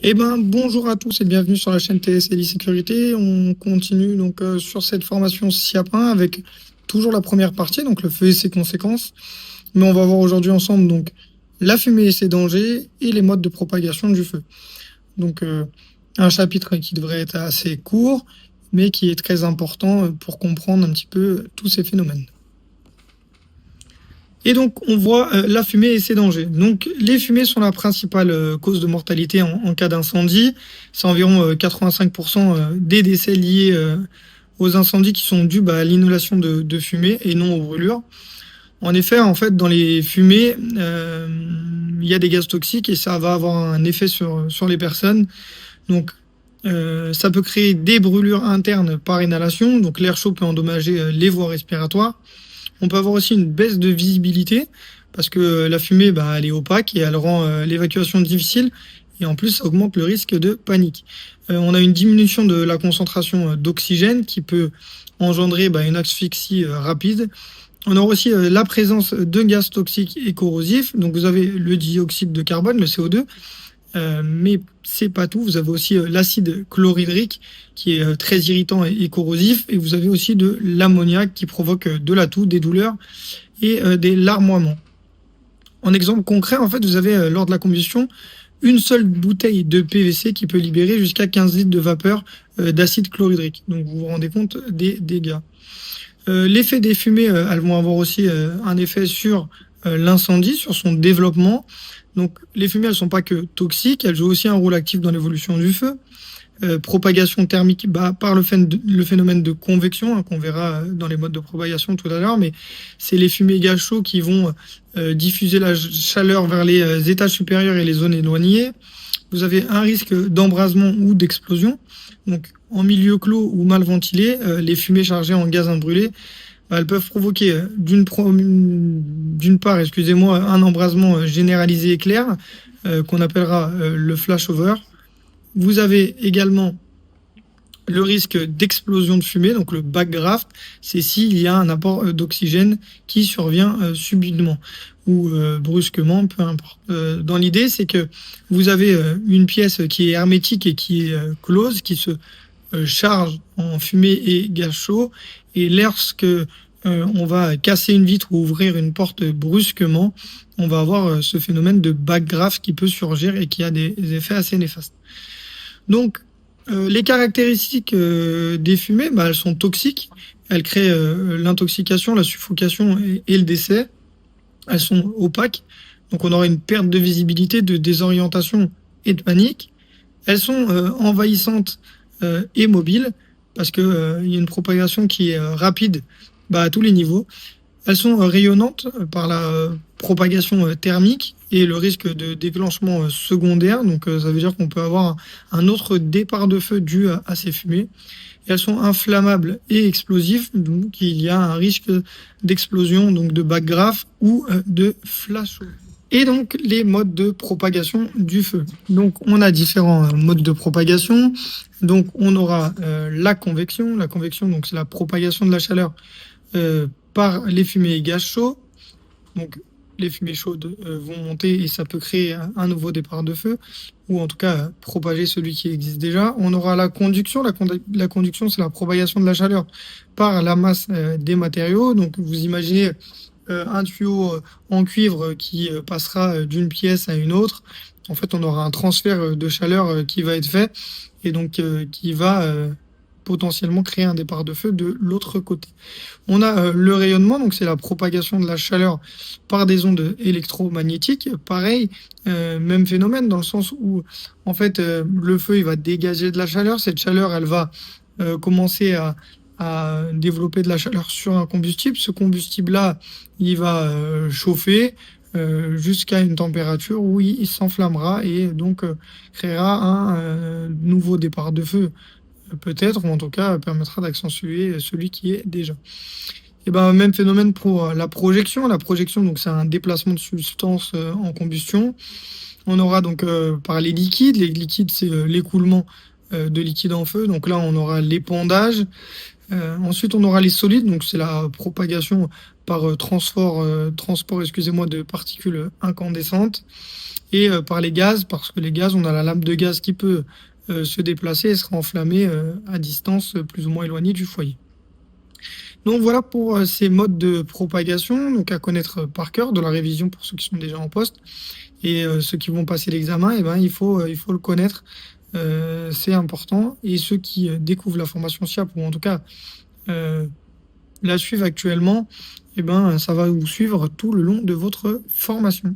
Bonjour à tous et bienvenue sur la chaîne TSLI Sécurité. On continue sur cette formation SIAP 1 avec toujours la première partie, donc le feu et ses conséquences. Mais on va voir aujourd'hui ensemble la fumée et ses dangers et les modes de propagation du feu. Un chapitre qui devrait être assez court, mais qui est très important pour comprendre un petit peu tous ces phénomènes. Et donc, on voit la fumée et ses dangers. Donc, les fumées sont la principale cause de mortalité en cas d'incendie. C'est environ 85% des décès liés aux incendies qui sont dus à l'inhalation de fumée et non aux brûlures. En effet, dans les fumées, il y a des gaz toxiques et ça va avoir un effet sur les personnes. Donc, ça peut créer des brûlures internes par inhalation. Donc, l'air chaud peut endommager les voies respiratoires. On peut avoir aussi une baisse de visibilité parce que la fumée, elle est opaque et elle rend l'évacuation difficile. Et en plus, ça augmente le risque de panique. On a une diminution de la concentration d'oxygène qui peut engendrer une asphyxie rapide. On aura aussi la présence de gaz toxiques et corrosifs. Donc vous avez le dioxyde de carbone, le CO2. Mais c'est pas tout. Vous avez aussi l'acide chlorhydrique qui est très irritant et corrosif. Et vous avez aussi de l'ammoniac qui provoque de la toux, des douleurs et des larmoiements. En exemple concret, vous avez lors de la combustion une seule bouteille de PVC qui peut libérer jusqu'à 15 litres de vapeur d'acide chlorhydrique. Donc vous vous rendez compte des dégâts. L'effet des fumées, elles vont avoir aussi un effet sur l'incendie, sur son développement. Donc les fumées, elles sont pas que toxiques, elles jouent aussi un rôle actif dans l'évolution du feu. Propagation thermique par le phénomène de convection qu'on verra dans les modes de propagation tout à l'heure, mais c'est les fumées gaz chauds qui vont diffuser la chaleur vers les étages supérieurs et les zones éloignées. Vous avez un risque d'embrasement ou d'explosion. Donc en milieu clos ou mal ventilé, les fumées chargées en gaz brûlés, elles peuvent provoquer d'une part, un embrasement généralisé éclair qu'on appellera le flashover. Vous avez également le risque d'explosion de fumée, donc le backdraft, c'est s'il y a un apport d'oxygène qui survient subitement ou brusquement, peu importe. Dans l'idée, c'est que vous avez une pièce qui est hermétique et qui est close, qui se charge en fumée et gaz chaud, et lorsque on va casser une vitre ou ouvrir une porte brusquement, on va avoir ce phénomène de backdraft qui peut surgir et qui a des effets assez néfastes. Donc, les caractéristiques des fumées, elles sont toxiques. Elles créent l'intoxication, la suffocation et le décès. Elles sont opaques. Donc, on aura une perte de visibilité, de désorientation et de panique. Elles sont envahissantes et mobiles parce qu'il y a une propagation qui est rapide à tous les niveaux. Elles sont rayonnantes par la propagation thermique et le risque de déclenchement secondaire. Donc ça veut dire qu'on peut avoir un autre départ de feu dû à ces fumées. Et elles sont inflammables et explosives. Donc il y a un risque d'explosion, donc de backdraft ou de flash. Et donc les modes de propagation du feu. Donc on a différents modes de propagation. Donc on aura la convection. La convection, donc c'est la propagation de la chaleur par les fumées et gaz chauds. Donc les fumées chaudes vont monter et ça peut créer un nouveau départ de feu, ou en tout cas propager celui qui existe déjà. On aura la conduction. La conduction, c'est la propagation de la chaleur par la masse des matériaux. Donc vous imaginez un tuyau en cuivre qui passera d'une pièce à une autre. En fait, on aura un transfert de chaleur qui va être fait et donc qui va potentiellement créer un départ de feu de l'autre côté. On a le rayonnement, donc c'est la propagation de la chaleur par des ondes électromagnétiques. Pareil, même phénomène dans le sens où le feu il va dégager de la chaleur. Cette chaleur, elle va commencer à développer de la chaleur sur un combustible. Ce combustible-là, il va chauffer jusqu'à une température où il s'enflammera et donc créera un nouveau départ de feu peut-être, ou en tout cas permettra d'accentuer celui qui est déjà. Et même phénomène pour la projection. La projection, donc c'est un déplacement de substance en combustion. On aura donc par les liquides. Les liquides, c'est l'écoulement de liquide en feu. Donc là, on aura l'épandage. Ensuite, on aura les solides, donc c'est la propagation par transport, excusez-moi, de particules incandescentes, et par les gaz, parce que les gaz, on a la lame de gaz qui peut se déplacer et sera enflammée à distance plus ou moins éloignée du foyer. Donc voilà pour ces modes de propagation, donc à connaître par cœur, de la révision pour ceux qui sont déjà en poste, et ceux qui vont passer l'examen, eh ben, il faut le connaître, c'est important. Et ceux qui découvrent la formation SIAP, ou en tout cas euh, la suivent actuellement, eh ben, ça va vous suivre tout le long de votre formation.